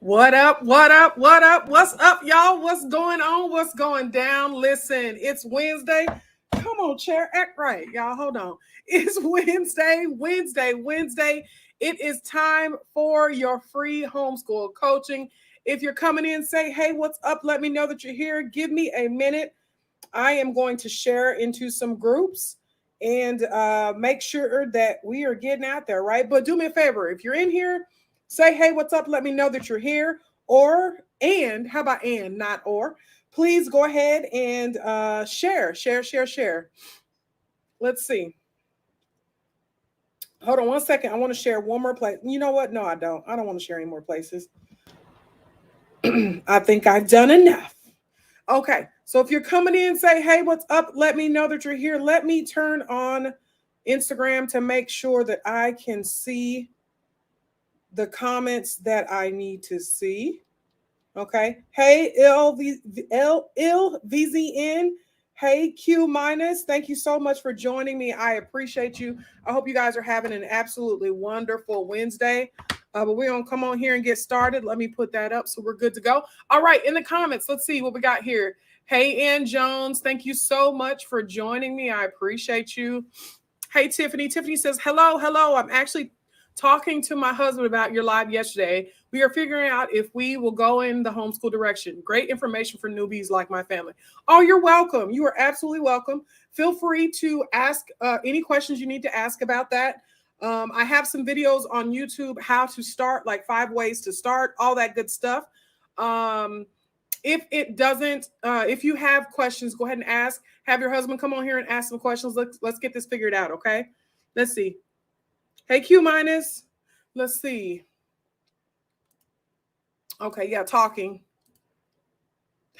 What up? What up? What up? What's up, y'all? What's going on? What's going down? Listen, it's Wednesday. Come on, chair. Act right, y'all. Hold on. It's Wednesday. It is time for your free homeschool coaching. If you're coming in, say, hey, what's up? Let me know that you're here. Give me a minute. I am going to share into some groups and make sure that we are getting out there, right? But do me a favor. If you're in here, say, hey, what's up? Let me know that you're here. How about not or? Please go ahead and share. Let's see. Hold on one second. I want to share one more place. You know what? No, I don't. I don't want to share any more places. I think I've done enough. Okay. So if you're coming in, say, hey, what's up? Let me know that you're here. Let me turn on Instagram to make sure that I can see the comments that I need to see. Okay. Hey, LVZN. Hey, Q minus. Thank you so much for joining me. I appreciate you. I hope you guys are having an absolutely wonderful Wednesday. But we're going to come on here and get started. Let me put that up so we're good to go. All right. In the comments, let's see what we got here. Hey, Ann Jones. Thank you so much for joining me. I appreciate you. Hey, Tiffany. Tiffany says, hello. I'm actually talking to my husband about your live yesterday. We are figuring out if we will go in the homeschool direction. Great information for newbies like my family. Oh, you're welcome. You are absolutely welcome. Feel free to ask any questions you need to ask about that. I have some videos on YouTube, how to start, like 5 ways to start, all that good stuff. If you have questions, go ahead and ask. Have your husband come on here and ask some questions. Let's get this figured out, okay? Let's see. Hey, Q minus. Let's see. Okay, yeah, talking.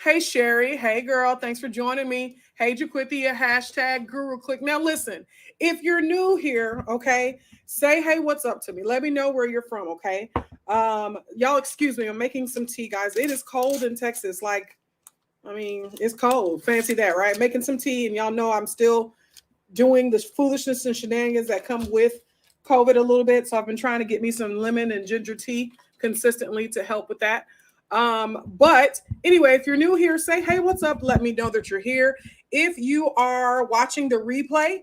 Hey, Sherry. Hey, girl. Thanks for joining me. Hey, Jaquithia, hashtag Guru Click. Now, listen, if you're new here, okay, say, hey, what's up to me. Let me know where you're from, okay? Y'all, excuse me. I'm making some tea, guys. It is cold in Texas. It's cold. Fancy that, right? Making some tea, and y'all know I'm still doing the foolishness and shenanigans that come with COVID a little bit. So I've been trying to get me some lemon and ginger tea consistently to help with that. But anyway, if you're new here, say, hey, what's up? Let me know that you're here. If you are watching the replay,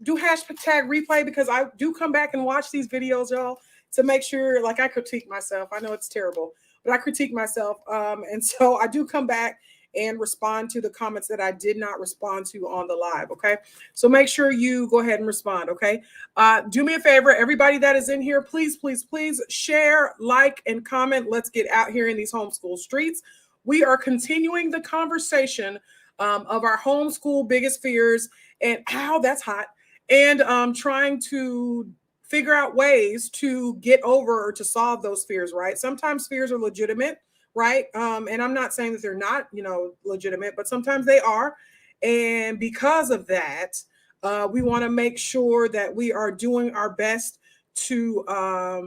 do hashtag replay, because I do come back and watch these videos, y'all, to make sure, like, I critique myself. I know it's terrible, but I critique myself. And so I do come back and respond to the comments that I did not respond to on the live. Okay. So make sure you go ahead and respond. Okay. Do me a favor. Everybody that is in here, please share, like, and comment. Let's get out here in these homeschool streets. We are continuing the conversation of our homeschool biggest fears and how that's hot, and trying to figure out ways to get over or to solve those fears, right? Sometimes fears are legitimate, right? And I'm not saying that they're not, legitimate, but sometimes they are. And because of that, we want to make sure that we are doing our best to, I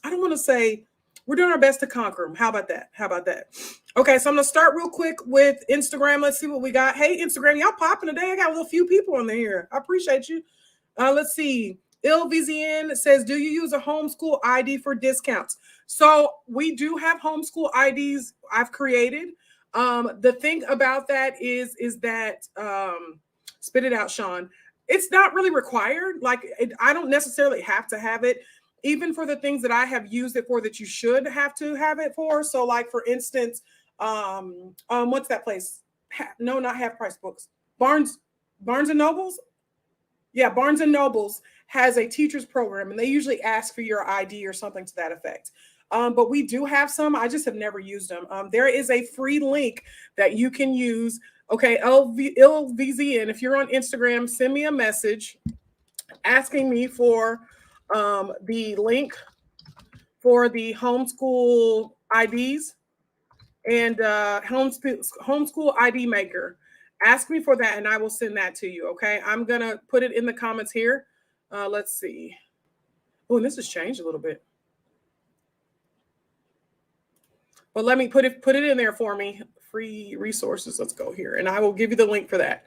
don't want to say we're doing our best to conquer them. How about that? Okay, so I'm going to start real quick with Instagram. Let's see what we got. Hey, Instagram, y'all popping today. I got a little few people on here. I appreciate you. Let's see. LVZN says, do you use a homeschool ID for discounts? So we do have homeschool IDs I've created. The thing about that is that, spit it out, Sean. It's not really required. I don't necessarily have to have it, even for the things that I have used it for that you should have to have it for. So like, for instance, what's that place? No, not Half Price Books. Barnes and Nobles. Yeah, Barnes and Nobles has a teacher's program, and they usually ask for your ID or something to that effect. But we do have some. I just have never used them. There is a free link that you can use. Okay, LVZN, if you're on Instagram, send me a message asking me for the link for the homeschool IDs and homeschool ID maker. Ask me for that, and I will send that to you, okay? I'm going to put it in the comments here. Let's see. Oh, and this has changed a little bit. But let me put it in there for me. Free resources. Let's go here, and I will give you the link for that.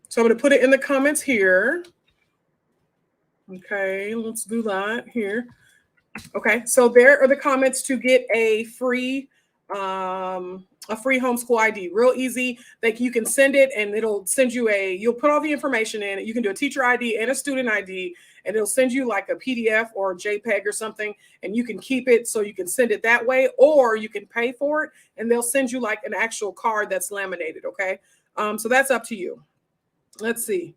So I'm going to put it in the comments here. Okay, let's do that here. Okay, so there are the comments to get a free homeschool ID. Real easy. Like you can send it and it'll send you you'll put all the information in. You can do a teacher ID and a student ID, and it'll send you like a PDF or a JPEG or something, and you can keep it so you can send it that way, or you can pay for it and they'll send you like an actual card that's laminated. Okay. So that's up to you. Let's see.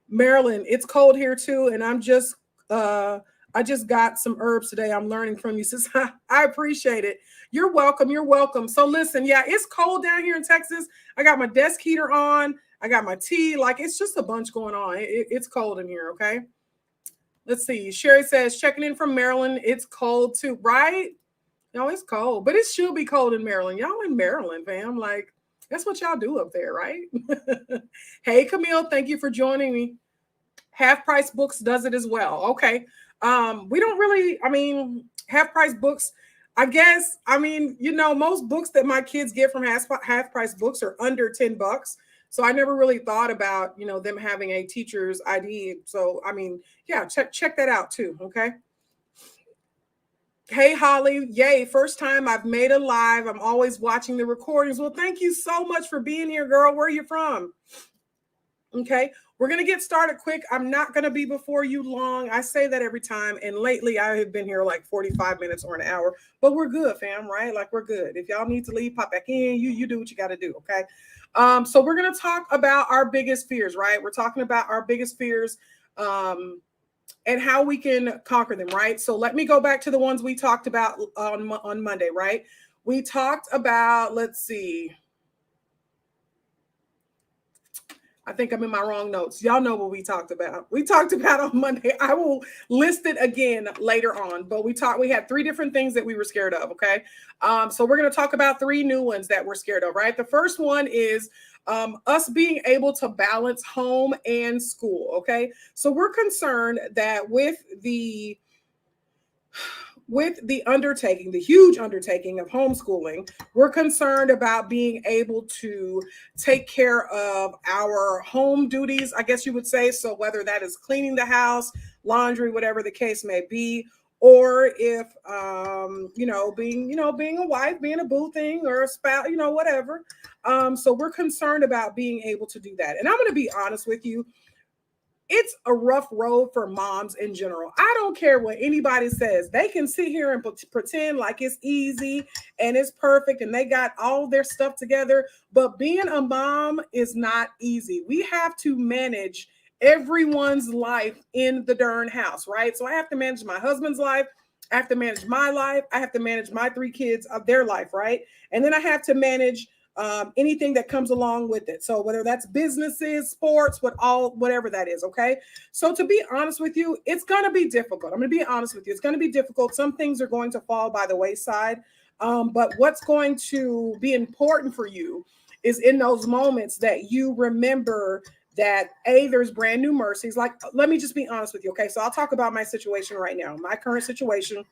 Maryland, it's cold here too, and I just got some herbs today. I'm learning from you, sis. I appreciate it. You're welcome. You're welcome. So listen, yeah, it's cold down here in Texas. I got my desk heater on. I got my tea. Like it's just a bunch going on. It's cold in here. Okay. Let's see. Sherry says checking in from Maryland. It's cold too, right? No, it's cold, but it should be cold in Maryland. Y'all in Maryland, fam. Like that's what y'all do up there, right? Hey, Camille, thank you for joining me. Half Price Books does it as well. Okay. We don't really, Half Price Books, I guess, most books that my kids get from Half Price Books are under $10. So I never really thought about, them having a teacher's ID. So, yeah, check that out too. Okay. Hey, Holly. Yay. First time I've made a live. I'm always watching the recordings. Well, thank you so much for being here, girl. Where are you from? Okay. We're going to get started quick. I'm not going to be before you long. I say that every time. And lately I have been here like 45 minutes or an hour, but we're good, fam, right? Like we're good. If y'all need to leave, pop back in. You do what you got to do. Okay. So we're going to talk about our biggest fears, right? We're talking about our biggest fears, and how we can conquer them, right? So let me go back to the ones we talked about on Monday, right? We talked about, let's see. I think I'm in my wrong notes. Y'all know what we talked about. We talked about on Monday. I will list it again later on, but we had 3 different things that we were scared of. Okay. So we're going to talk about 3 new ones that we're scared of, right? The first one is us being able to balance home and school. Okay. So we're concerned that with the undertaking, the huge undertaking of homeschooling, we're concerned about being able to take care of our home duties, I guess you would say. So whether that is cleaning the house, laundry, whatever the case may be, or if, being a wife, being a boo thing or a spouse, whatever. So we're concerned about being able to do that. And I'm going to be honest with you. It's a rough road for moms in general. I don't care what anybody says. They can sit here and pretend like it's easy and it's perfect and they got all their stuff together. But being a mom is not easy. We have to manage everyone's life in the darn house, right? So I have to manage my husband's life. I have to manage my life. I have to manage my 3 kids of their life, right? And then I have to manage anything that comes along with it. So whether that's businesses, sports, whatever that is. Okay. So to be honest with you, it's going to be difficult. I'm going to be honest with you. It's going to be difficult. Some things are going to fall by the wayside. But what's going to be important for you is in those moments that you remember that there's brand new mercies. Like, let me just be honest with you. Okay. So I'll talk about my situation right now, my current situation.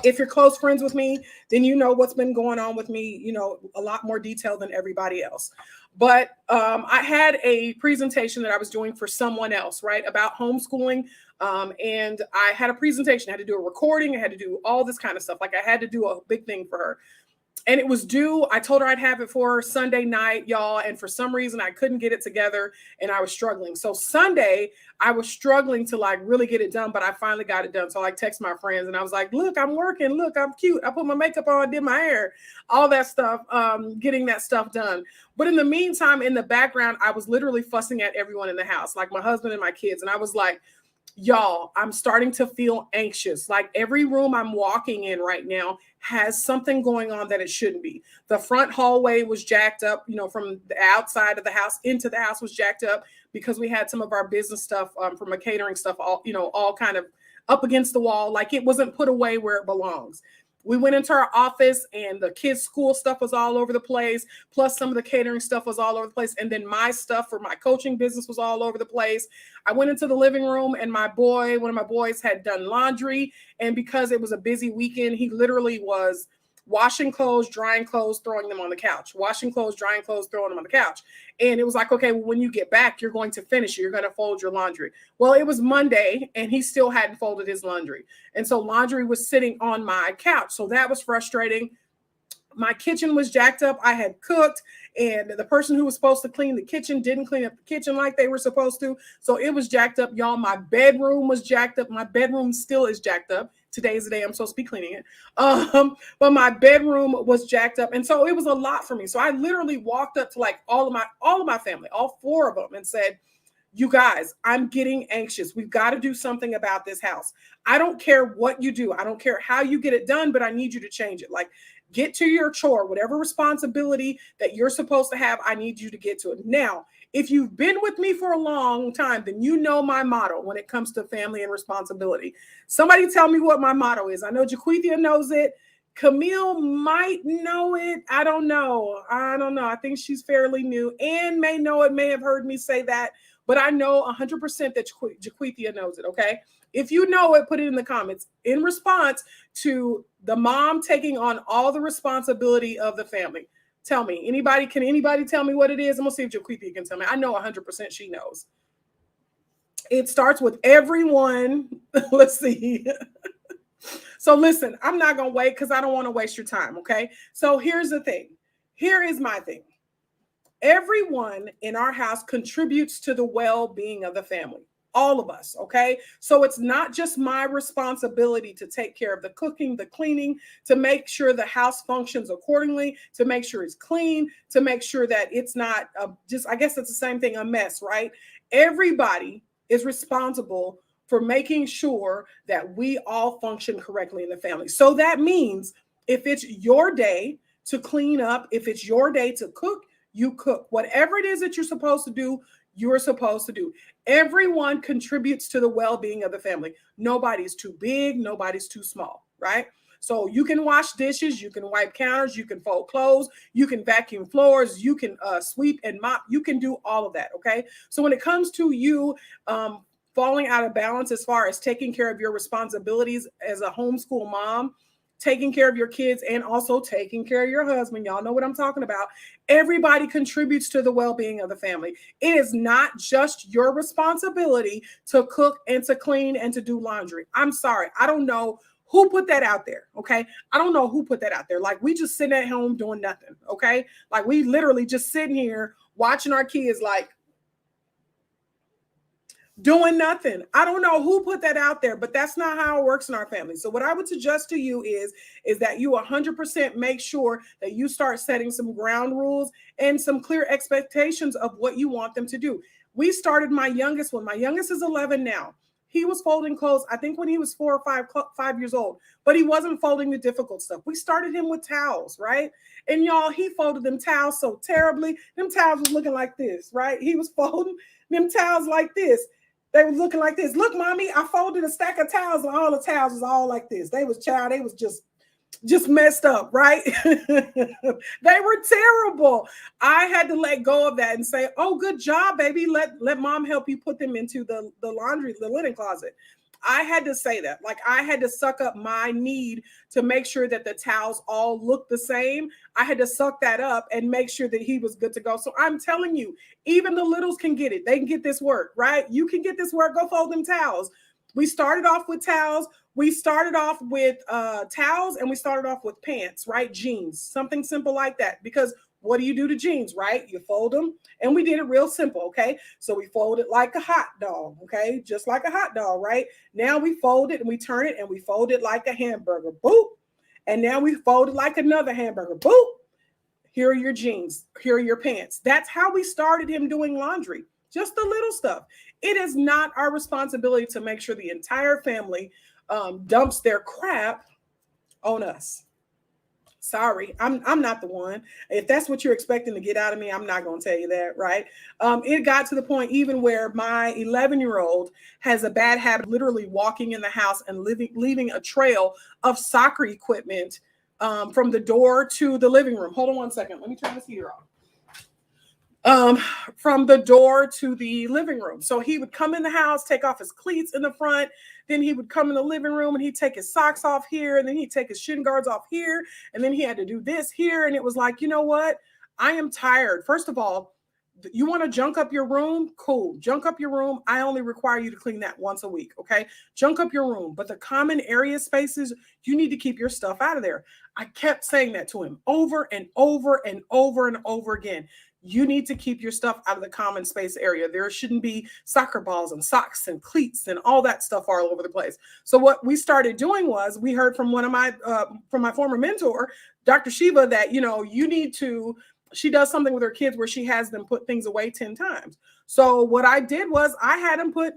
If you're close friends with me, then you know what's been going on with me, a lot more detail than everybody else. But I had a presentation that I was doing for someone else, right, about homeschooling. And I had a presentation. I had to do a recording. I had to do all this kind of stuff. Like I had to do a big thing for her. And it was due. I told her I'd have it for Sunday night, y'all. And for some reason, I couldn't get it together and I was struggling. So Sunday, I was struggling to like really get it done, but I finally got it done. So I text my friends and I was like, look, I'm working. Look, I'm cute. I put my makeup on, did my hair, all that stuff, getting that stuff done. But in the meantime, in the background, I was literally fussing at everyone in the house, like my husband and my kids. And I was like, y'all, I'm starting to feel anxious. Like every room I'm walking in right now has something going on that it shouldn't be. The front hallway was jacked up, from the outside of the house into the house was jacked up because we had some of our business stuff from a catering stuff, all kind of up against the wall. Like it wasn't put away where it belongs. We went into our office and the kids' school stuff was all over the place. Plus some of the catering stuff was all over the place. And then my stuff for my coaching business was all over the place. I went into the living room and one of my boys had done laundry. And because it was a busy weekend, he literally was washing clothes, drying clothes, throwing them on the couch, washing clothes, drying clothes, throwing them on the couch. And it was like, okay, well, when you get back, you're going to finish it. You're going to fold your laundry. Well, it was Monday and he still hadn't folded his laundry. And so laundry was sitting on my couch. So that was frustrating. My kitchen was jacked up. I had cooked, and the person who was supposed to clean the kitchen didn't clean up the kitchen like they were supposed to. So it was jacked up, y'all. My bedroom was jacked up. My bedroom still is jacked up. Today's the day I'm supposed to be cleaning it. But my bedroom was jacked up. And so it was a lot for me. So I literally walked up to like all of my family, all 4 of them, and said, you guys, I'm getting anxious. We've got to do something about this house. I don't care what you do. I don't care how you get it done, but I need you to change it. Like, get to your chore, whatever responsibility that you're supposed to have, I need you to get to it. Now, if you've been with me for a long time, then you know my motto when it comes to family and responsibility. Somebody tell me what my motto is. I know Jaquithia knows it. Camille might know it. I don't know. I think she's fairly new. Anne may know it, may have heard me say that, but I know 100% that Jaquithia knows it, okay? If you know it, put it in the comments. In response to the mom taking on all the responsibility of the family. Tell me, can anybody tell me what it is? I'm gonna see if Jaquithia can tell me. I know 100% she knows. It starts with everyone. Let's see. So listen, I'm not gonna wait because I don't want to waste your time, okay? So here's the thing. Here is my thing. Everyone in our house contributes to the well-being of the family. All of us, okay? So it's not just my responsibility to take care of the cooking, the cleaning, to make sure the house functions accordingly, to make sure it's clean, to make sure that it's not I guess it's the same thing, a mess, right? Everybody is responsible for making sure that we all function correctly in the family. So that means if it's your day to clean up, if it's your day to cook, you cook. Whatever it is that you're supposed to do, you're supposed to do. Everyone contributes to the well-being of the family. Nobody's too big, nobody's too small, right? So you can wash dishes, you can wipe counters, you can fold clothes, you can vacuum floors, you can sweep and mop, you can do all of that, okay? So when it comes to you falling out of balance as far as taking care of your responsibilities as a homeschool mom, taking care of your kids, and also taking care of your husband. Y'all know what I'm talking about. Everybody contributes to the well-being of the family. It is not just your responsibility to cook and to clean and to do laundry. I'm sorry. I don't know who put that out there, okay? I don't know who put that out there. Like, we just sitting at home doing nothing, okay? Like, we literally just sitting here watching our kids, like, doing nothing. I don't know who put that out there, but that's not how it works in our family. So what I would suggest to you is that you 100% make sure that you start setting some ground rules and some clear expectations of what you want them to do. We started my youngest one. My youngest is 11 now. He was folding clothes, I think, when he was 4 or 5 years old, but he wasn't folding the difficult stuff. We started him with towels, right? And y'all, he folded them towels so terribly. Them towels was looking like this, right? He was folding them towels like this. They were looking like this. Look, mommy, I folded a stack of towels and all the towels was all like this. They was just messed up, right? They were terrible. I had to let go of that and say, oh, good job, baby. Let mom help you put them into the laundry, the linen closet. I had to say that. Like, I had to suck up my need to make sure that the towels all looked the same. I had to suck that up and make sure that he was good to go. So I'm telling you, even the littles can get it. They can get this work, right? You can get this work. Go fold them towels. We started off with towels. We started off with towels, and we started off with pants, right? Jeans, something simple like that. Because what do you do to jeans, right? You fold them, and we did it real simple, okay? So we fold it like a hot dog, okay? Just like a hot dog, right? Now we fold it, and we turn it, and we fold it like a hamburger, boop. And now we fold it like another hamburger, boop. Here are your jeans. Here are your pants. That's how we started him doing laundry, just the little stuff. It is not our responsibility to make sure the entire family dumps their crap on us. Sorry, I'm not the one. If that's what you're expecting to get out of me, I'm not going to tell you that, right? It got to the point even where my 11-year-old has a bad habit, literally walking in the house and leaving a trail of soccer equipment from the door to the living room. Hold on one second. Let me turn this heater off. um, from the door to the living room. So he would come in the house, take off his cleats in the front. Then he would come in the living room and he'd take his socks off here. And then he'd take his shin guards off here. And then he had to do this here. And it was like, you know what? I am tired. First of all, you want to junk up your room? Cool. Junk up your room. I only require you to clean that once a week. Okay. Junk up your room. But the common area spaces, you need to keep your stuff out of there. I kept saying that to him over and over and over and over again. You need to keep your stuff out of the common space area. There shouldn't be soccer balls and socks and cleats and all that stuff all over the place. So what we started doing was we heard from one of my from my former mentor, Dr. Shiva, that you need to. She does something with her kids where she has them put things away 10 times. So what I did was I had him put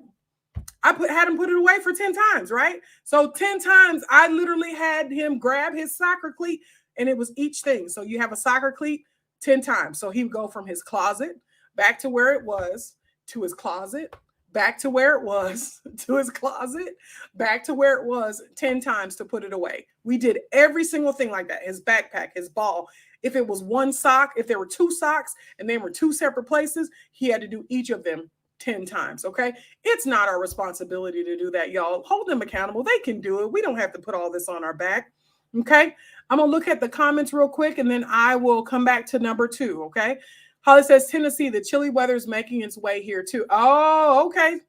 it away for 10 times, right? So 10 times I literally had him grab his soccer cleat and it was each thing. So you have a soccer cleat 10 times. So he would go from his closet back to where it was, to his closet, back to where it was, to his closet, back to where it was 10 times to put it away. We did every single thing like that. His backpack, his ball. If it was one sock, if there were 2 socks and they were 2 separate places, he had to do each of them 10 times. Okay. It's not our responsibility to do that, y'all. Hold them accountable. They can do it. We don't have to put all this on our back. Okay. I'm going to look at the comments real quick and then I will come back to number 2. Okay. Holly says, Tennessee, the chilly weather is making its way here too. Oh, okay.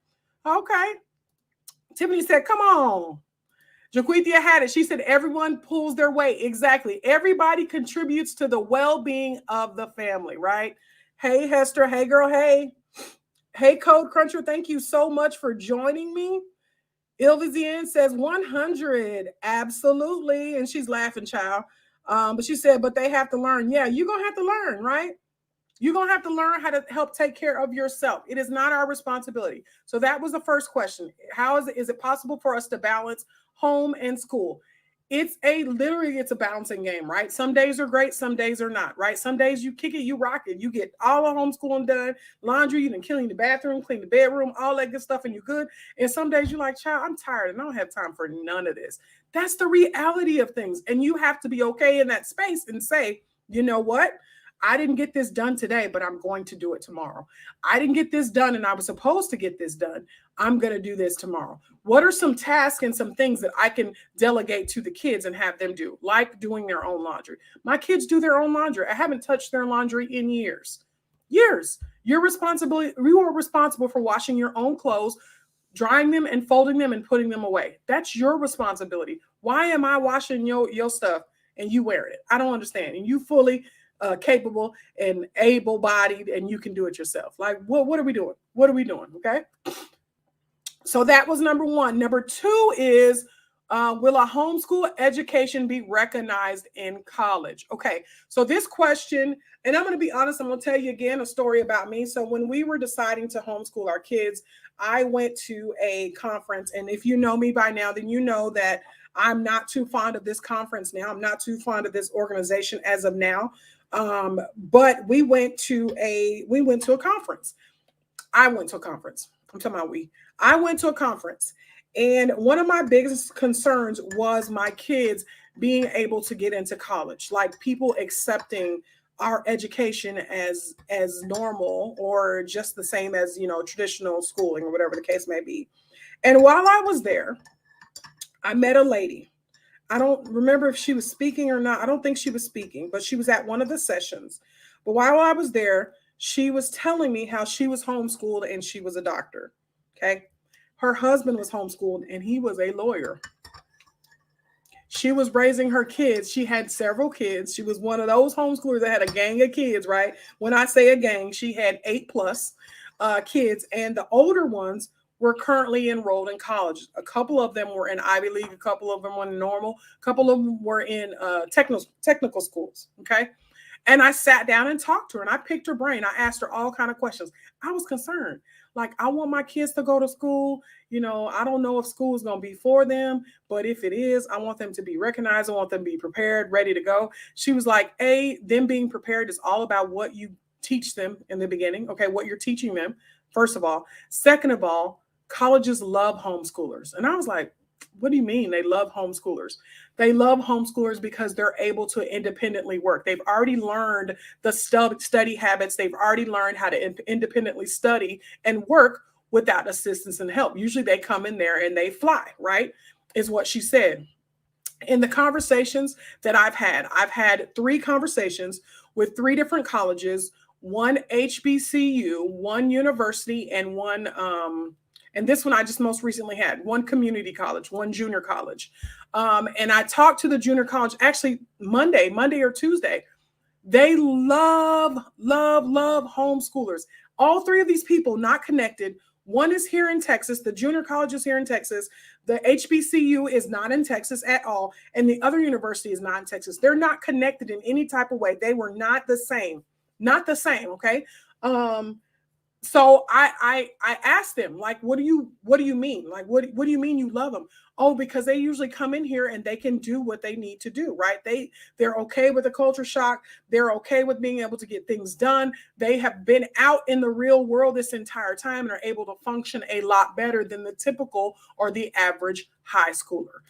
Okay. Tiffany said, come on. Jaquithia had it. She said, everyone pulls their weight. Exactly. Everybody contributes to the well-being of the family, right? Hey, Hester. Hey, girl. Hey. Hey, Code Cruncher. Thank you so much for joining me. Ilvizian says 100. Absolutely. And she's laughing, child. But she said, but they have to learn. Yeah, you're going to have to learn, right? You're going to have to learn how to help take care of yourself. It is not our responsibility. So that was the first question. How is it possible for us to balance home and school? It's a balancing game, right? Some days are great. Some days are not, right? Some days you kick it, you rock it. You get all the homeschooling done, laundry, you can clean the bathroom, clean the bedroom, all that good stuff, and you're good. And some days you're like, child, I'm tired and I don't have time for none of this. That's the reality of things. And you have to be okay in that space and say, you know what? I didn't get this done today, but I'm going to do it tomorrow. I didn't get this done and I was supposed to get this done. I'm going to do this tomorrow. What are some tasks and some things that I can delegate to the kids and have them do, like doing their own laundry? My kids do their own laundry. I haven't touched their laundry in years. You are responsible for washing your own clothes, drying them and folding them and putting them away. That's your responsibility. Why am I washing your stuff and you wear it? I don't understand. And you fully capable and able-bodied and you can do it yourself. Like, what are we doing? What are we doing? Okay. So that was number 1. Number 2 is, will a homeschool education be recognized in college? Okay. So this question, and I'm going to be honest, I'm going to tell you again a story about me. So when we were deciding to homeschool our kids, I went to a conference. And if you know me by now, then you know that I'm not too fond of this conference now. I'm not too fond of this organization as of now. But we went to a conference. I went to a conference. I'm talking about we. I went to a conference. And one of my biggest concerns was my kids being able to get into college, like people accepting our education as normal or just the same as, traditional schooling or whatever the case may be. And while I was there, I met a lady. I don't remember if she was speaking or not. I don't think she was speaking, but she was at one of the sessions. But while I was there, she was telling me how she was homeschooled and she was a doctor. Okay. Her husband was homeschooled and he was a lawyer. She was raising her kids. She had several kids. She was one of those homeschoolers that had a gang of kids, right? When I say a gang, she had 8+ kids, and the older ones were currently enrolled in college. A couple of them were in Ivy League. A couple of them were in normal. A couple of them were in technical schools. Okay. And I sat down and talked to her and I picked her brain. I asked her all kinds of questions. I was concerned. Like, I want my kids to go to school. I don't know if school is going to be for them, but if it is, I want them to be recognized. I want them to be prepared, ready to go. She was like, them being prepared is all about what you teach them in the beginning. Okay. What you're teaching them, first of all. Second of all, colleges love homeschoolers. And I was like, What do you mean they love homeschoolers? They love homeschoolers because they're able to independently work. They've already learned the study habits. They've already learned how to independently study and work without assistance and help. Usually they come in there and they fly, right? Is what she said. In the conversations that I've had 3 conversations with 3 different colleges, one HBCU, one university, and one and this one I just most recently had one community college, one junior college. And I talked to the junior college actually Monday or Tuesday. They love homeschoolers. All 3 of these people not connected. One is here in Texas. The junior college is here in Texas. The HBCU is not in Texas at all. And the other university is not in Texas. They're not connected in any type of way. They were not the same. Not the same. Okay. So I asked them, like, what do you mean? Like, what do you mean you love them? Oh, because they usually come in here and they can do what they need to do, right? They're okay with the culture shock. They're okay with being able to get things done. They have been out in the real world this entire time and are able to function a lot better than the typical or the average high schooler.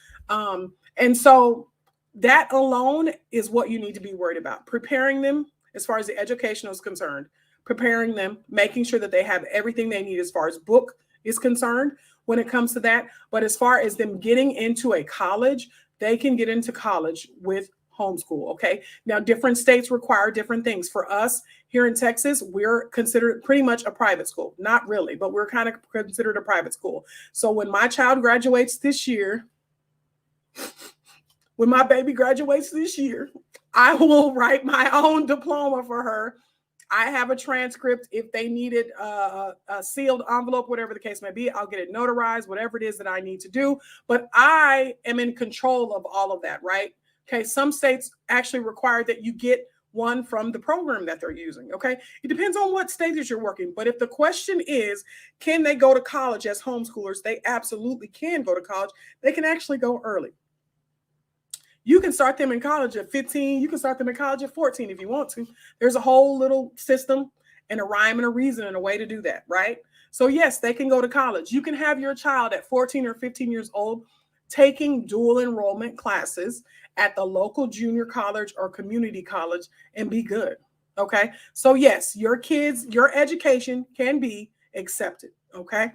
And so that alone is what you need to be worried about. Preparing them as far as the education is concerned. Preparing them, making sure that they have everything they need as far as book is concerned when it comes to that. But as far as them getting into a college, they can get into college with homeschool. Okay. Now, different states require different things. For us here in Texas, we're considered pretty much a private school. Not really, but we're kind of considered a private school. So when my child graduates this year, when my baby graduates this year, I will write my own diploma for her. I have a transcript. If they needed a sealed envelope, whatever the case may be, I'll get it notarized, whatever it is that I need to do. But I am in control of all of that, right? Okay. Some states actually require that you get one from the program that they're using. Okay. It depends on what stages you're working. But if the question is, can they go to college as homeschoolers? They absolutely can go to college. They can actually go early. You can start them in college at 15. You can start them in college at 14 if you want to. There's a whole little system and a rhyme and a reason and a way to do that, right? So yes, they can go to college. You can have your child at 14 or 15 years old taking dual enrollment classes at the local junior college or community college and be good. Okay. So yes, your kids, your education can be accepted. Okay.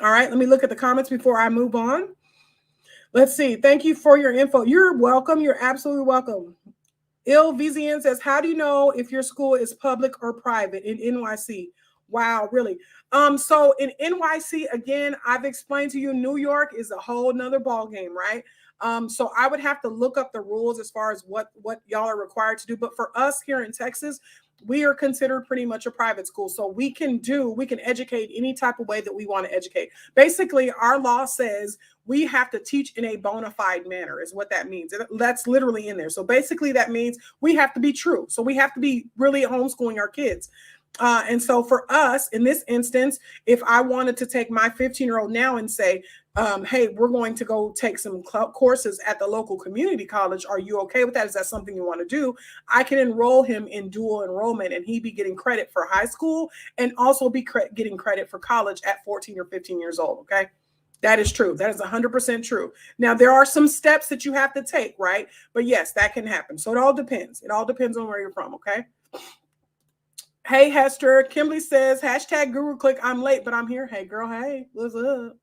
All right. Let me look at the comments before I move on. Let's see. Thank you for your info. You're welcome. You're absolutely welcome. Il VZN says, how do you know if your school is public or private in NYC? Wow, really? So in NYC, again, I've explained to you, New York is a whole nother ball game, right? So I would have to look up the rules as far as what y'all are required to do. But for us here in Texas, we are considered pretty much a private school. So we can educate any type of way that we want to educate. Basically, our law says we have to teach in a bona fide manner is what that means. That's literally in there. So basically that means we have to be true. So we have to be really homeschooling our kids. And so for us in this instance, if I wanted to take my 15-year-old now and say, hey, we're going to go take some courses at the local community college. Are you okay with that? Is that something you want to do? I can enroll him in dual enrollment and he be getting credit for high school and also be getting credit for college at 14 or 15 years old. Okay. That is true. That is 100% true. Now, there are some steps that you have to take, right? But yes, that can happen. So it all depends. It all depends on where you're from. Okay. Hey, Hester. Kimberly says, hashtag Guru Click. I'm late, but I'm here. Hey, girl. Hey, what's up?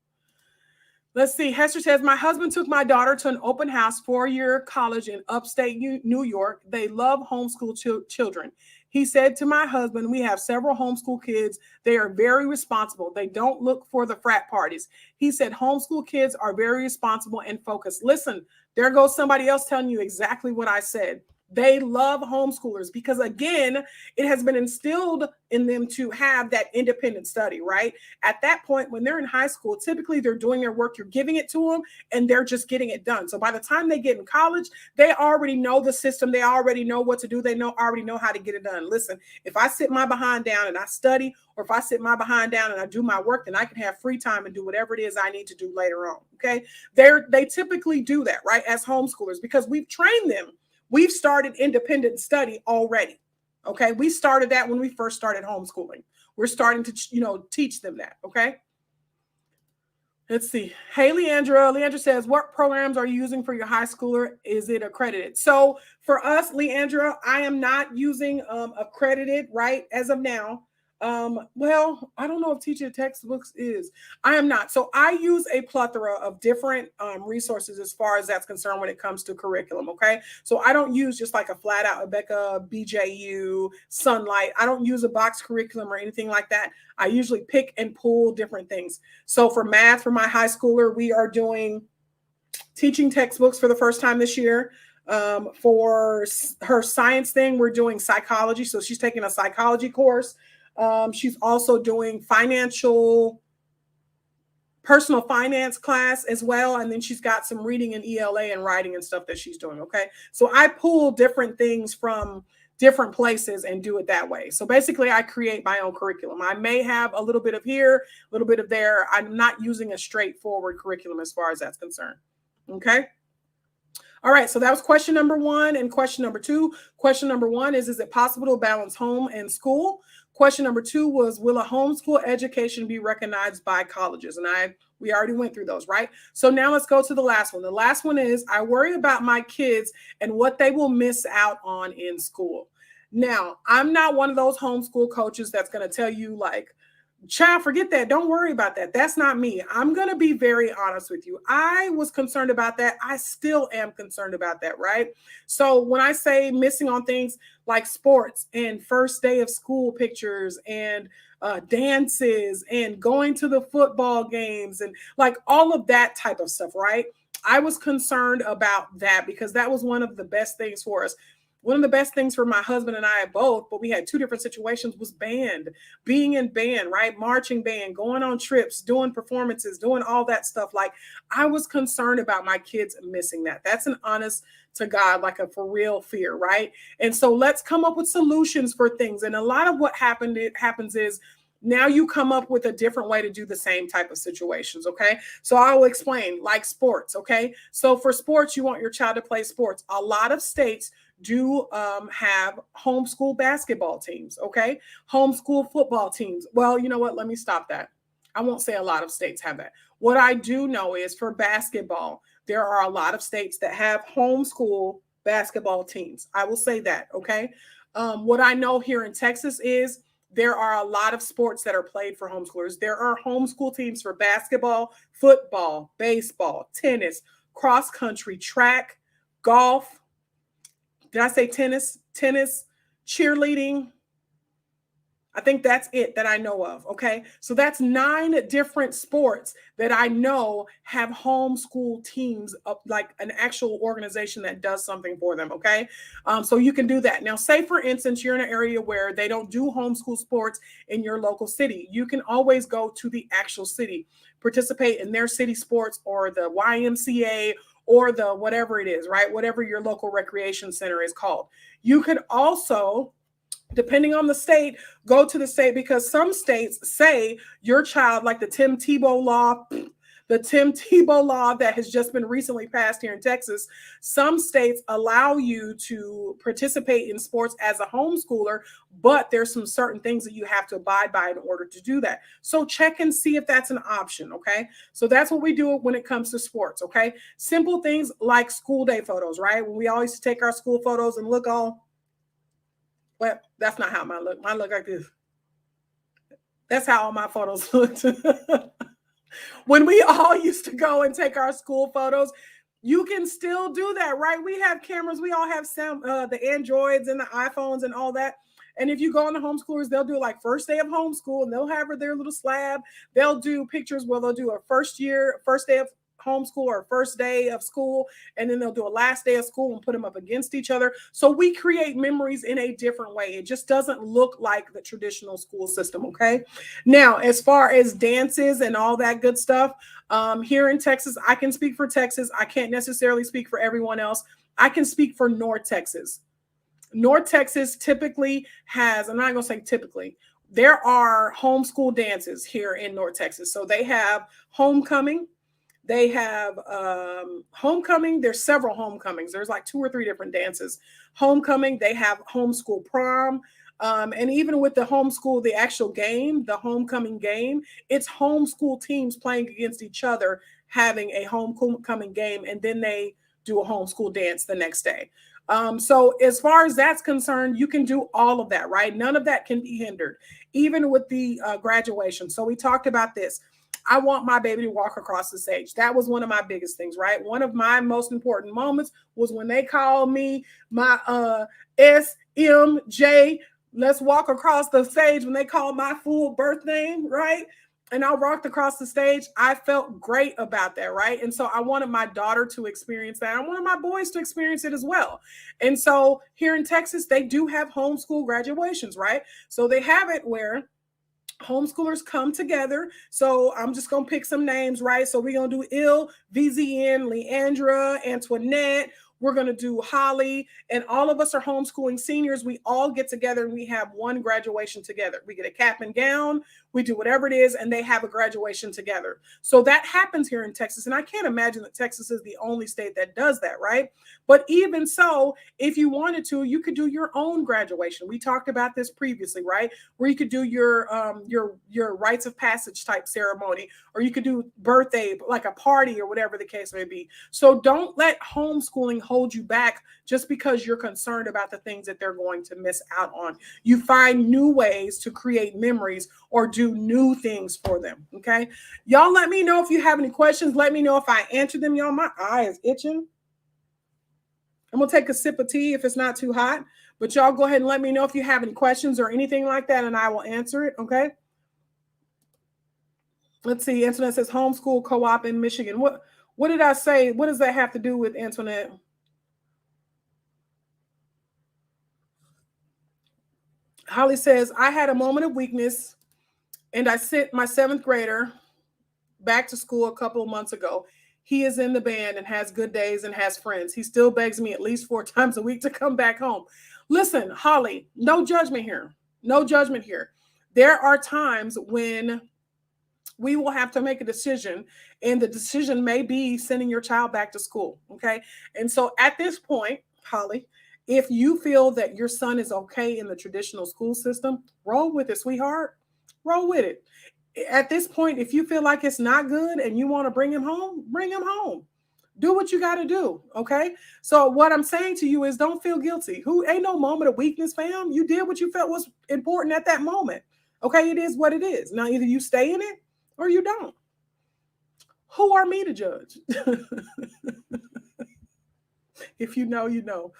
Let's see. Hester says, my husband took my daughter to an open house 4-year college in upstate New York. They love homeschool children. He said to my husband, we have several homeschool kids. They are very responsible. They don't look for the frat parties. He said homeschool kids are very responsible and focused. Listen, there goes somebody else telling you exactly what I said. They love homeschoolers because, again, it has been instilled in them to have that independent study, right? At that point, when they're in high school, typically they're doing their work, you're giving it to them, and they're just getting it done. So by the time they get in college, they already know the system. They already know what to do. They already know how to get it done. Listen, if I sit my behind down and I study, or if I sit my behind down and I do my work, then I can have free time and do whatever it is I need to do later on, okay? They typically do that, right, as homeschoolers because we've trained them. We've started independent study already. Okay. We started that when we first started homeschooling. We're starting to, teach them that. Okay. Let's see. Hey, Leandra. Leandra says, what programs are you using for your high schooler? Is it accredited? So for us, Leandra, I am not using accredited right as of now. Well, I don't know if teaching textbooks is. I am not. So I use a plethora of different resources as far as that's concerned when it comes to curriculum. Okay. So I don't use just like a flat out Rebecca, BJU, Sunlight. I don't use a box curriculum or anything like that. I usually pick and pull different things. So for math, for my high schooler, we are doing teaching textbooks for the first time this year. For her science thing, we're doing psychology. So she's taking a psychology course. She's also doing personal finance class as well. And then she's got some reading and ELA and writing and stuff that she's doing. Okay. So I pull different things from different places and do it that way. So basically I create my own curriculum. I may have a little bit of here, a little bit of there. I'm not using a straightforward curriculum as far as that's concerned. Okay. All right. So that was question number 1 and question number 2. Question number 1 is it possible to balance home and school? Question number 2 was, will a homeschool education be recognized by colleges? And we already went through those, right? So now let's go to the last one. The last one is, I worry about my kids and what they will miss out on in school. Now, I'm not one of those homeschool coaches that's going to tell you like, child, forget that. Don't worry about that. That's not me. I'm going to be very honest with you. I was concerned about that. I still am concerned about that, right? So when I say missing on things like sports and first day of school pictures and dances and going to the football games and like all of that type of stuff, right? I was concerned about that because that was one of the best things for us. One of the best things for my husband and I both, but we had 2 different situations, was band, being in band, right? Marching band, going on trips, doing performances, doing all that stuff. Like I was concerned about my kids missing that. That's an honest to God, like a for real fear, right? And so let's come up with solutions for things. And a lot of what happens is now you come up with a different way to do the same type of situations. Okay. So I will explain like sports. Okay. So for sports, you want your child to play sports. A lot of states do have homeschool basketball teams, okay? Homeschool football teams. Well, you know what? Let me stop that. I won't say a lot of states have that. What I do know is for basketball, there are a lot of states that have homeschool basketball teams. I will say that, okay? What I know here in Texas is there are a lot of sports that are played for homeschoolers. There are homeschool teams for basketball, football, baseball, tennis, cross country, track, golf. Did I say tennis, cheerleading? I think that's it that I know of. Okay. So that's 9 different sports that I know have homeschool teams, like an actual organization that does something for them. Okay. So you can do that. Now, say for instance, you're in an area where they don't do homeschool sports in your local city. You can always go to the actual city, participate in their city sports or the YMCA or the whatever it is, right? Whatever your local recreation center is called. You could also, depending on the state, go to the state, because some states say your child, like the Tim Tebow law that has just been recently passed here in Texas, some states allow you to participate in sports as a homeschooler, but there's some certain things that you have to abide by in order to do that. So check and see if that's an option, okay? So that's what we do when it comes to sports, okay? Simple things like school day photos, right? When we always take our school photos and look all, well, that's not how mine look. Mine look like this. That's how all my photos looked. When we all used to go and take our school photos, you can still do that, right? We have cameras. We all have the Androids and the iPhones and all that. And if you go on the homeschoolers, they'll do like first day of homeschool and they'll have their little slab. They'll do pictures where they'll do a first day of homeschool or first day of school, and then they'll do a last day of school and put them up against each other. So we create memories in a different way. It just doesn't look like the traditional school system, okay? Now, as far as dances and all that good stuff, here in Texas, I can speak for Texas. I can't necessarily speak for everyone else. I can speak for North Texas. North Texas typically has, I'm not going to say typically, there are homeschool dances here in North Texas. So they have homecoming. They have homecoming. There's several homecomings. There's like 2 or 3 different dances. Homecoming, they have homeschool prom. And even with the homeschool, the actual game, the homecoming game, it's homeschool teams playing against each other, having a homecoming game, and then they do a homeschool dance the next day. So as far as that's concerned, you can do all of that, right? None of that can be hindered, even with the graduation. So we talked about this. I want my baby to walk across the stage. That was one of my biggest things, right? One of my most important moments was when they called me my SMJ. Let's walk across the stage, when they called my full birth name, right? And I walked across the stage. I felt great about that, right? And so I wanted my daughter to experience that. I wanted my boys to experience it as well. And so here in Texas, they do have homeschool graduations, right? So they have it where homeschoolers come together. So I'm just going to pick some names, right? So we're going to do VZN, Leandra, Antoinette. We're going to do Holly, and all of us are homeschooling seniors. We all get together and we have one graduation together. We get a cap and gown, we do whatever it is, and they have a graduation together. So that happens here in Texas. And I can't imagine that Texas is the only state that does that, right? But even so, if you wanted to, you could do your own graduation. We talked about this previously, right? Where you could do your rites of passage type ceremony, or you could do birthday, like a party or whatever the case may be. So don't let homeschooling hold you back just because you're concerned about the things that they're going to miss out on. You find new ways to create memories or do new things for them. Okay. Y'all let me know if you have any questions. Let me know if I answered them. Y'all, my eye is itching. I'm going to take a sip of tea if it's not too hot, but y'all go ahead and let me know if you have any questions or anything like that, and I will answer it. Okay. Let's see. Antoinette says homeschool co-op in Michigan. What did I say? What does that have to do with Antoinette? Holly says, I had a moment of weakness and I sent my 7th grader back to school a couple of months ago. He is in the band and has good days and has friends. He still begs me at least 4 times a week to come back home. Listen, Holly, no judgment here. No judgment here. There are times when we will have to make a decision, and the decision may be sending your child back to school. Okay. And so at this point, Holly, if you feel that your son is okay in the traditional school system, roll with it, sweetheart. Roll with it. At this point, if you feel like it's not good and you want to bring him home, bring him home. Do what you got to do. Okay. So what I'm saying to you is don't feel guilty. Who ain't no moment of weakness, fam. You did what you felt was important at that moment. Okay. It is what it is. Now, either you stay in it or you don't. Who are me to judge? If you know, you know.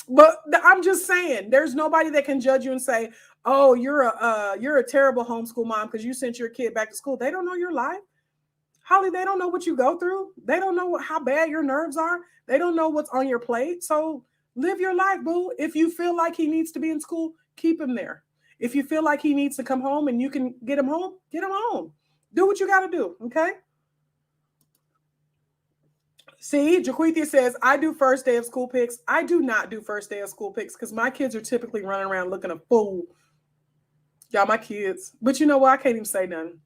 But I'm just saying, there's nobody that can judge you and say, "Oh, you're a terrible homeschool mom because you sent your kid back to school." They don't know your life, Holly. They don't know what you go through. They don't know how bad your nerves are. They don't know what's on your plate. So live your life, boo. If you feel like he needs to be in school, keep him there. If you feel like he needs to come home and you can get him home, get him home. Do what you got to do. Okay. See, Jaquithia says, I do first day of school pics. I do not do first day of school pics because my kids are typically running around looking a fool. Y'all, my kids. But you know what? I can't even say nothing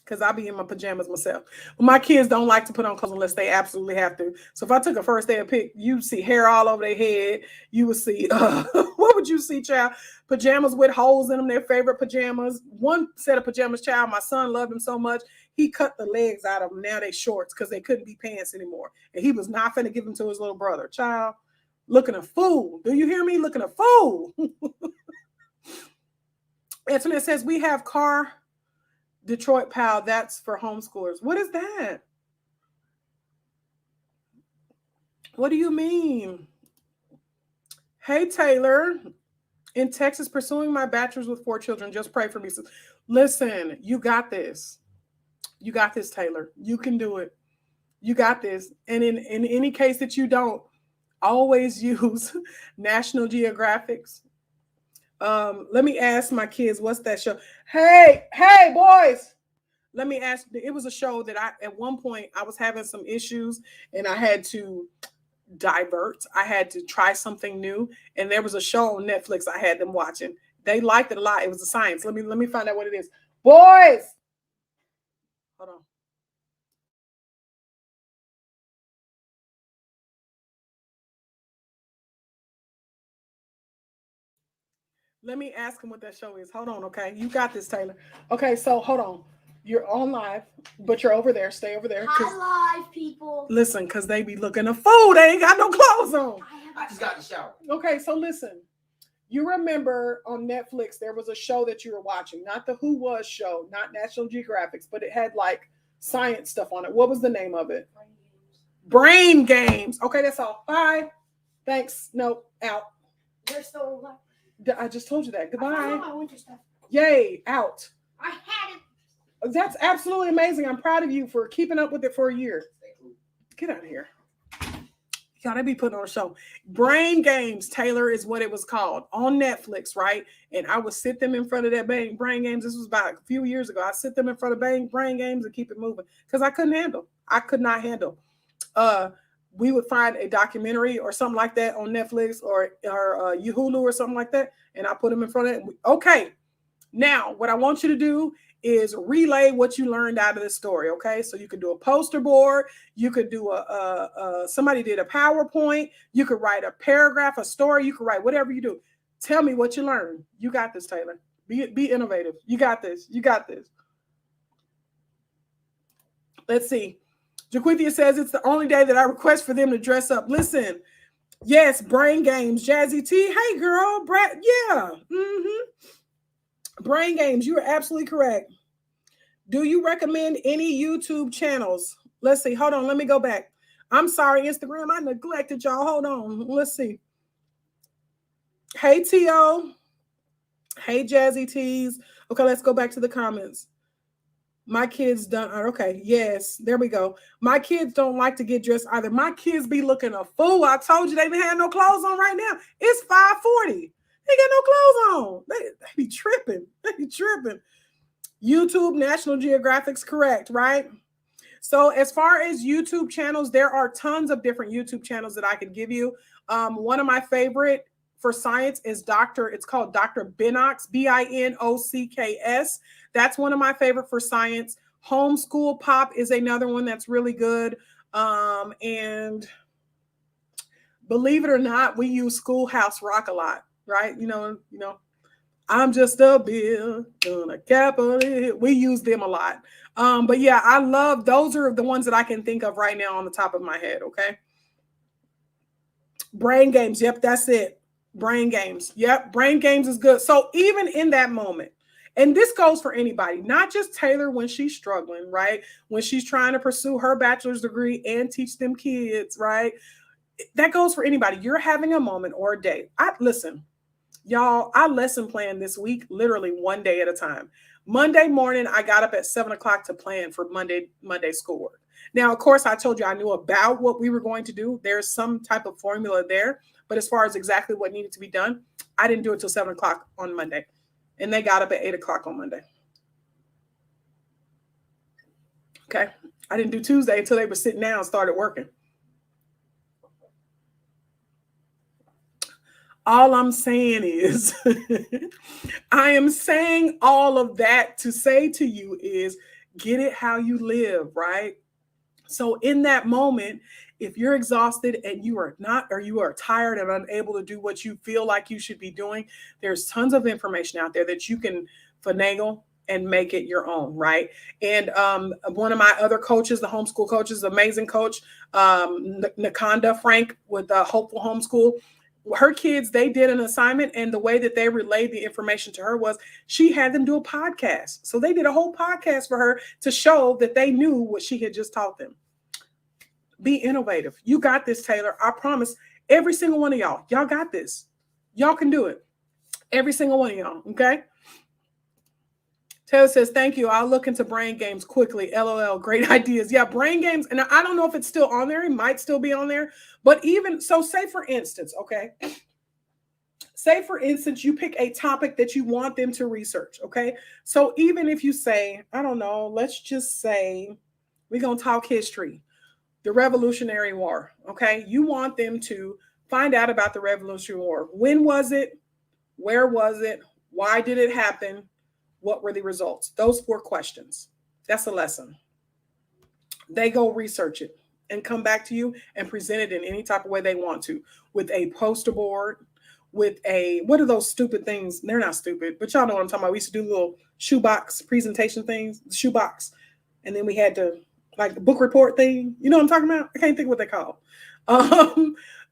because I'll be in my pajamas myself. But my kids don't like to put on clothes unless they absolutely have to. So if I took a first day of pic, you'd see hair all over their head. You would see, what would you see, child? Pajamas with holes in them, their favorite pajamas. One set of pajamas, child, my son loved them so much. He cut the legs out of them. Now they shorts because they couldn't be pants anymore. And he was not finna give them to his little brother. Child, looking a fool. Do you hear me? Looking a fool. Antoinette says, we have car Detroit Pal. That's for homeschoolers. What is that? What do you mean? Hey, Taylor. In Texas, pursuing my bachelor's with 4 children. Just pray for me. Listen, you got this. You got this, Taylor. You can do it. You got this. And in any case that you don't, always use National Geographics. Let me ask my kids, what's that show? Hey, boys. Let me ask. It was a show that at one point I was having some issues and I had to divert. I had to try something new. And there was a show on Netflix I had them watching. They liked it a lot. It was a science. Let me find out what it is. Boys. Hold on. Let me ask him what that show is. Hold on, okay? You got this, Taylor. Okay, so hold on. You're on live, but you're over there. Stay over there. Hi, live people. Listen, because they be looking a fool. They ain't got no clothes on. I just got the shower. Okay, so listen. You remember on Netflix, there was a show that you were watching. Not the Who Was show, not National Geographic, but it had like science stuff on it. What was the name of it? Brain Games. Okay, that's all. Bye. Thanks. Nope. Out. They're still alive. I just told you that. Goodbye. I found my winter stuff. Yay. Out. I had it. That's absolutely amazing. I'm proud of you for keeping up with it for a year. Get out of here. Y'all, they be putting on a show. Brain Games, Taylor, is what it was called on Netflix, right? And I would sit them in front of that Brain Games. This was about a few years ago. I sit them in front of Brain Games and keep it moving because I couldn't handle. I could not handle. We would find a documentary or something like that on Netflix or Hulu or something like that, and I put them in front of it. Okay, now what I want you to do is relay what you learned out of this story. Okay, so you could do a poster board, you could do somebody did a PowerPoint, you could write a paragraph, a story, you could write whatever you do. Tell me what you learned. You got this, Taylor. Be innovative. You got this. You got this. Let's see. Jaquithia says it's the only day that I request for them to dress up. Listen, yes, Brain Games, Jazzy T. Hey, girl, Brad. Yeah. Brain Games, you are absolutely correct. Do you recommend any YouTube channels? Let's see. Hold on. Let me go back. I'm sorry, Instagram. I neglected y'all. Hold on. Let's see. Hey, T.O. Hey, Jazzy T's. Okay, let's go back to the comments. My kids don't. Okay, yes, there we go. My kids don't like to get dressed either. My kids be looking a fool. I told you they didn't have no clothes on right now. It's 5:40. They got no clothes on. They be tripping. They be tripping. YouTube, National Geographic's correct, right? So as far as YouTube channels, there are tons of different YouTube channels that I could give you. One of my favorite for science is it's called Dr. Binocks, Binocks. That's one of my favorite for science. Homeschool Pop is another one that's really good. And believe it or not, we use Schoolhouse Rock a lot, right? You know, I'm just a bill on a capital. We use them a lot. But yeah, I love, those are the ones that I can think of right now on the top of my head. Okay. Brain Games. Yep. That's it. Brain Games. Yep. Brain Games is good. So even in that moment, and this goes for anybody, not just Taylor when she's struggling, right? When she's trying to pursue her bachelor's degree and teach them kids, right? That goes for anybody. You're having a moment or a day. Listen, y'all, I lesson plan this week, literally one day at a time. Monday morning, I got up at 7:00 to plan for Monday schoolwork. Now, of course, I told you I knew about what we were going to do. There's some type of formula there, but as far as exactly what needed to be done, I didn't do it till 7:00 on Monday. And they got up at 8:00 on Monday. Okay. I didn't do Tuesday until they were sitting down and started working. All I'm saying is, I am saying all of that to say to you is, get it how you live, right? So in that moment, if you're exhausted and you are not, or you are tired and unable to do what you feel like you should be doing, there's tons of information out there that you can finagle and make it your own, right? And one of my other coaches, the homeschool coaches, amazing coach, Nakanda Frank with Hopeful Homeschool, her kids, they did an assignment, and the way that they relayed the information to her was she had them do a podcast. So they did a whole podcast for her to show that they knew what she had just taught them. Be innovative. You got this, Taylor. I promise. Every single one of y'all got this. Y'all can do it. Every single one of y'all. Okay. Taylor says, thank you. I'll look into Brain Games quickly. LOL. Great ideas. Yeah, Brain Games. And I don't know if it's still on there. It might still be on there. But even so, say for instance, okay. Say for instance, you pick a topic that you want them to research. Okay. So even if you say, I don't know, let's just say we're going to talk history, the Revolutionary War. Okay. You want them to find out about the Revolutionary War. When was it? Where was it? Why did it happen? What were the results? Those 4 questions. That's a lesson. They go research it and come back to you and present it in any type of way they want to, with a poster board, with what are those stupid things? They're not stupid, but y'all know what I'm talking about. We used to do little shoebox presentation things, the shoebox. And then we had to like the book report thing. You know what I'm talking about? I can't think what they call.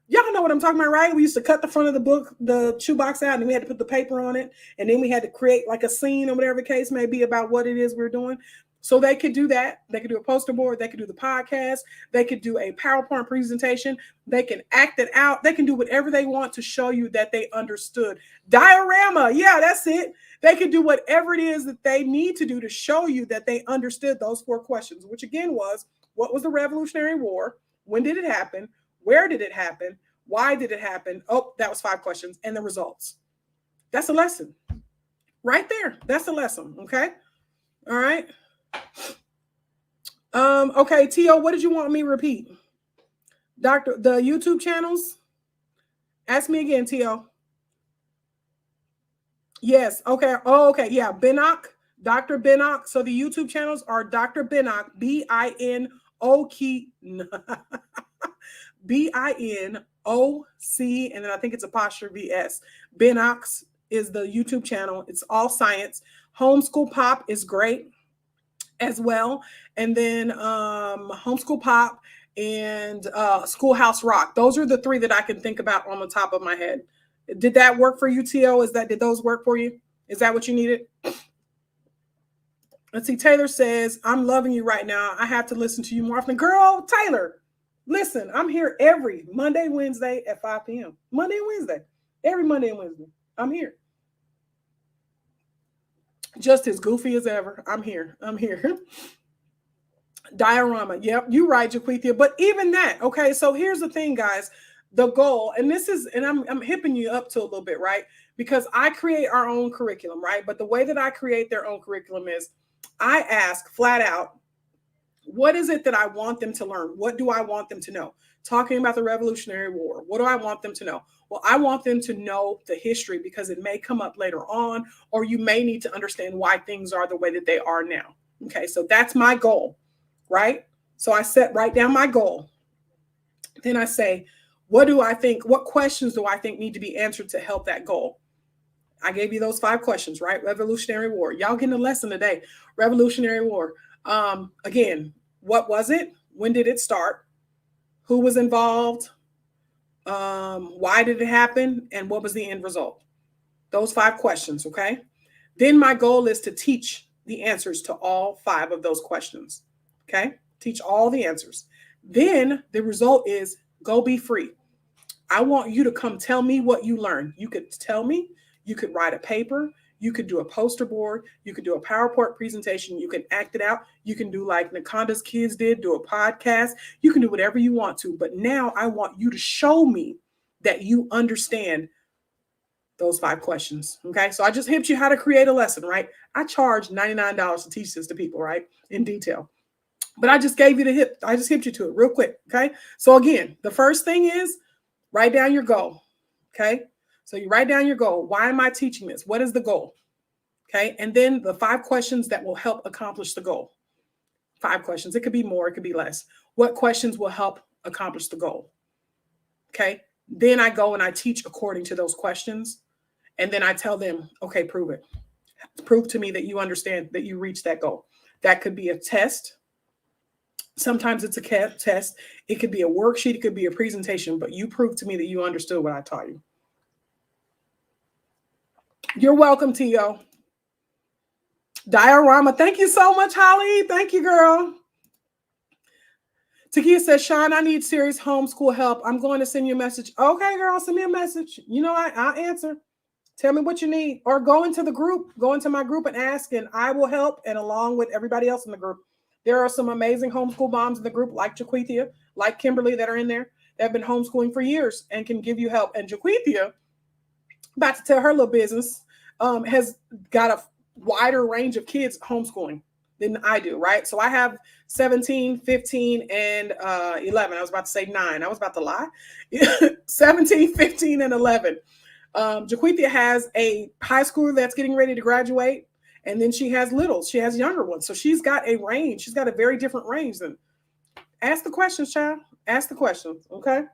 Y'all know what I'm talking about, right? We used to cut the front of the book, the shoebox out, and then we had to put the paper on it. And then we had to create like a scene or whatever the case may be about what it is we're doing. So they could do that. They could do a poster board. They could do the podcast. They could do a PowerPoint presentation. They can act it out. They can do whatever they want to show you that they understood. Diorama. Yeah, that's it. They can do whatever it is that they need to do to show you that they understood those 4 questions, which again was, what was the Revolutionary War? When did it happen? Where did it happen? Why did it happen? Oh, that was 5 questions. And the results. That's a lesson. Right there. That's a lesson. Okay. All right. Okay, Tio, what did you want me to repeat? The YouTube channels? Ask me again, Tio. Yes, okay. Oh, okay, yeah, baaaaack, Dr. baaaaack. So the YouTube channels are Dr. baaaaack, B-I-N-O-K, B-I-N-O-C, and then I think it's apostrophe S. baaaaack is the YouTube channel. It's all science. Homeschool Pop is great as well. And then Homeschool Pop and Schoolhouse Rock. Those are the 3 that I can think about on the top of my head. Did that work for you, T.O.? Did those work for you? Is that what you needed? Let's see. Taylor says, I'm loving you right now. I have to listen to you more often. Girl, Taylor, listen, I'm here every Monday, Wednesday at 5 p.m. Monday and Wednesday. Every Monday and Wednesday. I'm here. Just as goofy as ever. I'm here. Diorama. Yep, you're right, Jaquithia. But even that, okay, so here's the thing, guys. The goal, and this is, and I'm hipping you up to a little bit, right? Because I create our own curriculum, right? But the way that I create their own curriculum is I ask flat out, what is it that I want them to learn? What do I want them to know? Talking about the Revolutionary War, what do I want them to know? Well, I want them to know the history because it may come up later on, or you may need to understand why things are the way that they are now. Okay, so that's my goal, right? So I write down my goal. Then I say, what questions do I think need to be answered to help that goal? I gave you those 5 questions, right? Revolutionary War. Y'all getting a lesson today. Revolutionary War. Again, what was it? When did it start? Who was involved? Why did it happen? And what was the end result? Those 5 questions, okay? Then my goal is to teach the answers to all 5 of those questions, okay? Teach all the answers. Then the result is go be free. I want you to come tell me what you learned. You could tell me, you could write a paper, you could do a poster board, you could do a PowerPoint presentation, you can act it out, you can do like Nakonda's kids did, do a podcast, you can do whatever you want to. But now I want you to show me that you understand those 5 questions. Okay. So I just hipped you how to create a lesson, right? I charge $99 to teach this to people, right? In detail. But I just gave you the hip. I just hipped you to it real quick. Okay. So again, the first thing is write down your goal. Okay. So you write down your goal. Why am I teaching this? What is the goal? Okay. And then the 5 questions that will help accomplish the goal. 5 questions. It could be more, it could be less. What questions will help accomplish the goal? Okay. Then I go and I teach according to those questions. And then I tell them, okay, prove it. Prove to me that you understand that you reached that goal. That could be a test. Sometimes it's a test. It could be a worksheet. It could be a presentation, but you prove to me that you understood what I taught you. You're welcome, Tio. Diorama. Thank you so much, Holly. Thank you, girl. Takia says, Sean, I need serious homeschool help. I'm going to send you a message. Okay, girl, send me a message. You know, I'll answer. Tell me what you need. Or go into the group. Go into my group and ask, and I will help. And along with everybody else in the group. There are some amazing homeschool moms in the group, like Jaquithia, like Kimberly, that are in there. That have been homeschooling for years and can give you help. And Jaquithia, about to tell her little business, has got a wider range of kids homeschooling than I do, right? So I have 17, 15, and 11. I was about to say 9. I was about to lie. 17, 15, and 11. Jaquithia has a high schooler that's getting ready to graduate. And then she has littles. She has younger ones. So she's got a range. She's got a very different range. Than ask the questions, child. Ask the questions, okay?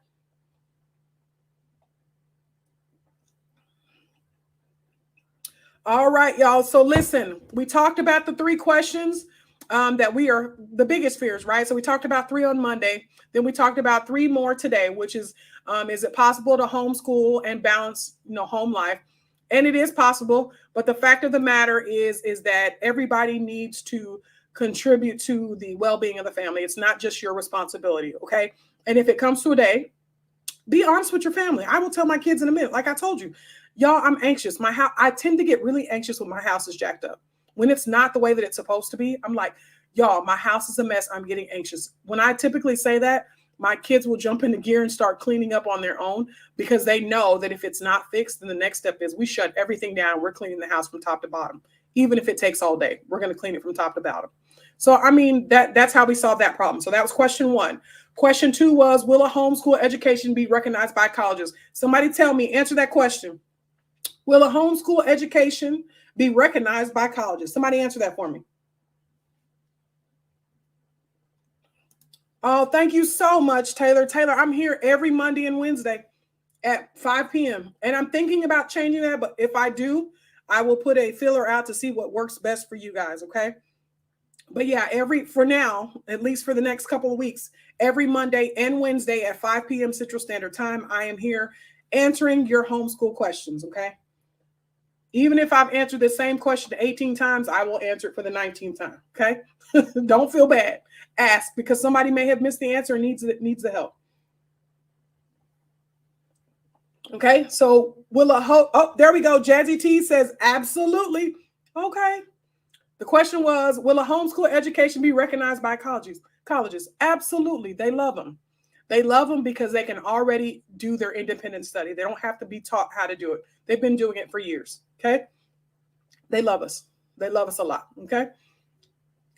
All right, y'all. So listen, we talked about the 3 questions that we are the biggest fears, right? So we talked about 3 on Monday. Then we talked about 3 more today, which is it possible to homeschool and balance, home life? And it is possible, but the fact of the matter is that everybody needs to contribute to the well-being of the family. It's not just your responsibility, okay? And if it comes to a day, be honest with your family. I will tell my kids in a minute, like I told you, y'all, I'm anxious. My house, I tend to get really anxious when my house is jacked up. When it's not the way that it's supposed to be, I'm like, y'all, my house is a mess. I'm getting anxious. When I typically say that, my kids will jump into gear and start cleaning up on their own because they know that if it's not fixed, then the next step is we shut everything down. We're cleaning the house from top to bottom. Even if it takes all day, we're going to clean it from top to bottom. So, I mean, that's how we solve that problem. So that was question 1. Question 2 was, will a homeschool education be recognized by colleges? Somebody tell me, answer that question. Will a homeschool education be recognized by colleges? Somebody answer that for me. Oh, thank you so much, Taylor. Taylor, I'm here every Monday and Wednesday at 5 p.m. And I'm thinking about changing that. But if I do, I will put a filler out to see what works best for you guys. Okay. But yeah, for now, at least for the next couple of weeks, every Monday and Wednesday at 5 p.m. Central Standard Time, I am here answering your homeschool questions. Okay. Even if I've answered the same question 18 times, I will answer it for the 19th time. Okay. Don't feel bad. Ask, because somebody may have missed the answer and needs the help. Okay. So there we go. Jazzy T says, absolutely. Okay. The question was, will a homeschool education be recognized by colleges? Absolutely. They love them. They love them because they can already do their independent study. They don't have to be taught how to do it. They've been doing it for years. Okay. They love us. They love us a lot. Okay.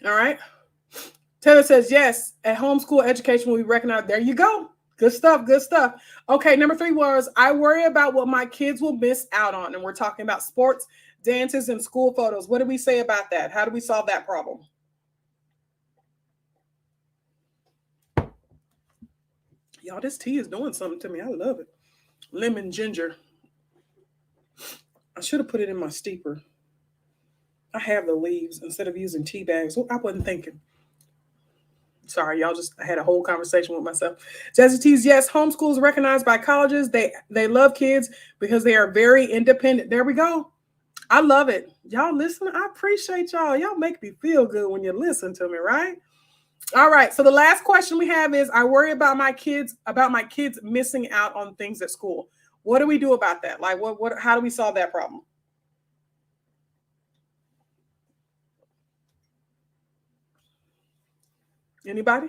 All right. Taylor says, yes, a homeschool education will be recognized. There you go. Good stuff. Good stuff. Okay. Number 3 was, I worry about what my kids will miss out on. And we're talking about sports, dances, and school photos. What do we say about that? How do we solve that problem? Y'all, this tea is doing something to me. I love it. Lemon ginger. I should have put it in my steeper. I have the leaves instead of using tea bags. I wasn't thinking. Sorry, y'all, I had a whole conversation with myself. Jesse T's, yes, homeschool is recognized by colleges. They love kids because they are very independent. There we go. I love it. Y'all listen. I appreciate y'all. Y'all make me feel good when you listen to me, right? All right. So the last question we have is, I worry about my kids missing out on things at school. What do we do about that? Like, how do we solve that problem? Anybody?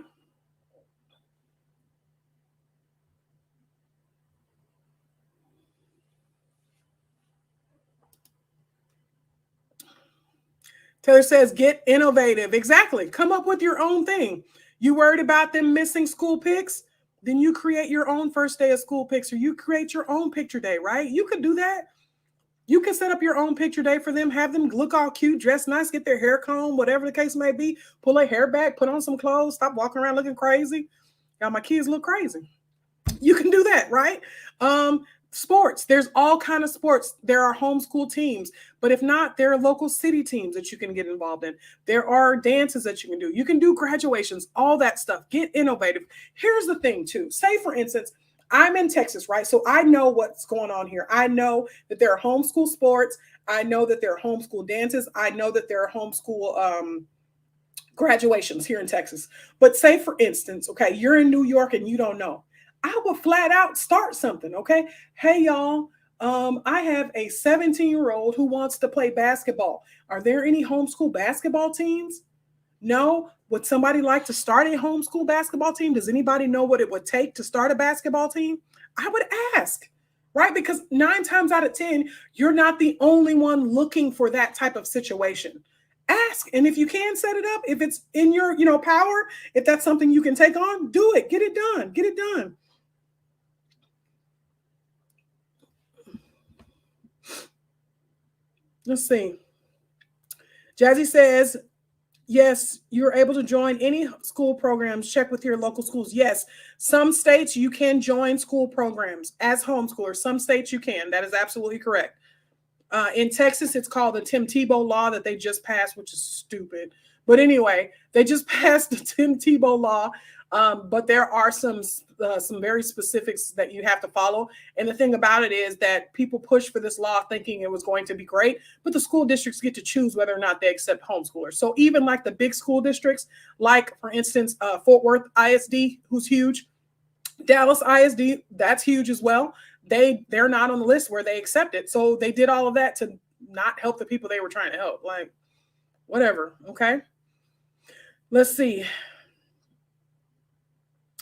Taylor says, get innovative. Exactly. Come up with your own thing. You worried about them missing school pics? Then you create your own first day of school pics, or you create your own picture day, right? You could do that. You can set up your own picture day for them, have them look all cute, dress nice, get their hair combed, whatever the case may be, pull their hair back, put on some clothes, stop walking around looking crazy. Y'all, my kids look crazy. You can do that, right? Sports, there's all kind of sports. There are homeschool teams, but if not, there are local city teams that you can get involved in. There are dances that you can do. You can do graduations, all that stuff. Get innovative. Here's the thing too. Say for instance, I'm in Texas, right? So I know what's going on here. I know that there are homeschool sports. I know that there are homeschool dances. I know that there are homeschool graduations here in Texas. But say for instance, okay, you're in New York and you don't know. I would flat out start something, okay? Hey, y'all, I have a 17-year-old who wants to play basketball. Are there any homeschool basketball teams? No? Would somebody like to start a homeschool basketball team? Does anybody know what it would take to start a basketball team? I would ask, right? Because 9 times out of 10, you're not the only one looking for that type of situation. Ask, and if you can set it up, if it's in your, power, if that's something you can take on, do it. Get it done. Get it done. Let's see. Jazzy says, yes, you're able to join any school programs. Check with your local schools. Yes, some states you can join school programs as homeschoolers. Some states you can. That is absolutely correct. In Texas, it's called the Tim Tebow law that they just passed, which is stupid. But anyway, they just passed the Tim Tebow law. But there are some very specifics that you have to follow. And the thing about it is that people push for this law thinking it was going to be great, but the school districts get to choose whether or not they accept homeschoolers. So even like the big school districts, like for instance, Fort Worth ISD, who's huge, Dallas ISD, that's huge as well. They're not on the list where they accept it. So they did all of that to not help the people they were trying to help. Like, whatever. Okay. Let's see.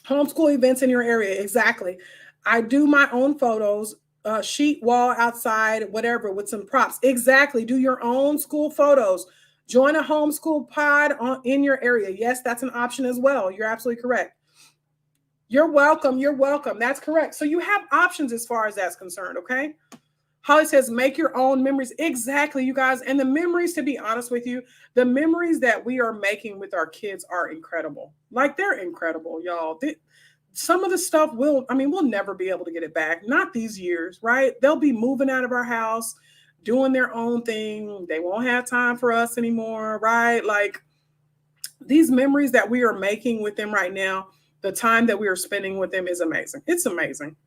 Homeschool events in your area. Exactly. I do my own photos, sheet, wall, outside, whatever, with some props. Exactly. Do your own school photos. Join a homeschool pod in your area. Yes, that's an option as well. You're absolutely correct. You're welcome. You're welcome. That's correct. So you have options as far as that's concerned. Okay. Holly says, make your own memories. Exactly, you guys. And the memories, to be honest with you, the memories that we are making with our kids are incredible. Like, they're incredible, y'all. Some of the stuff we'll never be able to get it back. Not these years, right? They'll be moving out of our house, doing their own thing. They won't have time for us anymore, right? Like, these memories that we are making with them right now, the time that we are spending with them is amazing. It's amazing.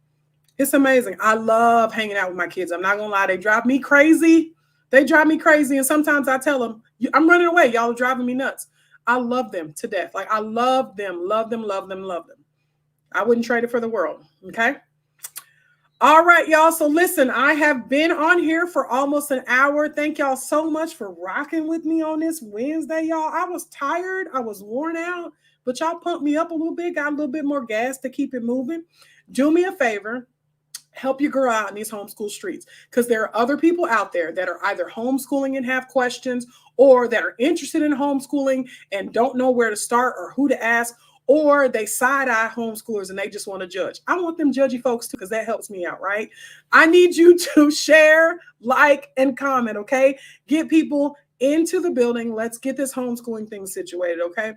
It's amazing. I love hanging out with my kids. I'm not going to lie. They drive me crazy. And sometimes I tell them, I'm running away. Y'all are driving me nuts. I love them to death. Like, I love them. I wouldn't trade it for the world. Okay. All right, y'all. So listen, I have been on here for almost an hour. Thank y'all so much for rocking with me on this Wednesday, y'all. I was tired. I was worn out, but y'all pumped me up a little bit, got a little bit more gas to keep it moving. Do me a favor. Help your girl out in these homeschool streets, because there are other people out there that are either homeschooling and have questions, or that are interested in homeschooling and don't know where to start or who to ask, or they side-eye homeschoolers and they just want to judge. I want them judgy folks too, because that helps me out, right? I need you to share, like, and comment, okay? Get people into the building. Let's get this homeschooling thing situated, okay?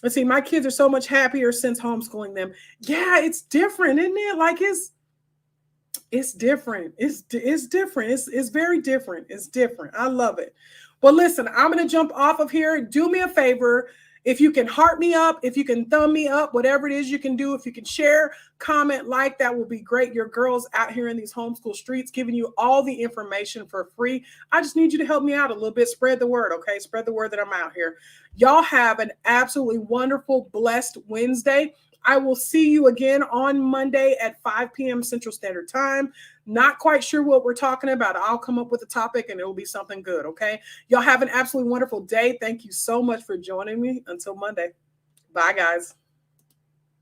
Let's see, my kids are so much happier since homeschooling them. Yeah, it's different, isn't it? Like, it's different. It's different. It's very different. It's different. I love it. Well, listen, I'm going to jump off of here. Do me a favor. If you can heart me up, if you can thumb me up, whatever it is you can do, if you can share, comment, like, that will be great. Your girl's out here in these homeschool streets giving you all the information for free. I just need you to help me out a little bit. Spread the word, okay? Spread the word that I'm out here. Y'all have an absolutely wonderful, blessed Wednesday. I will see you again on Monday at 5 p.m. Central Standard Time. Not quite sure what we're talking about. I'll come up with a topic and it will be something good, okay? Y'all have an absolutely wonderful day. Thank you so much for joining me. Until Monday. Bye, guys.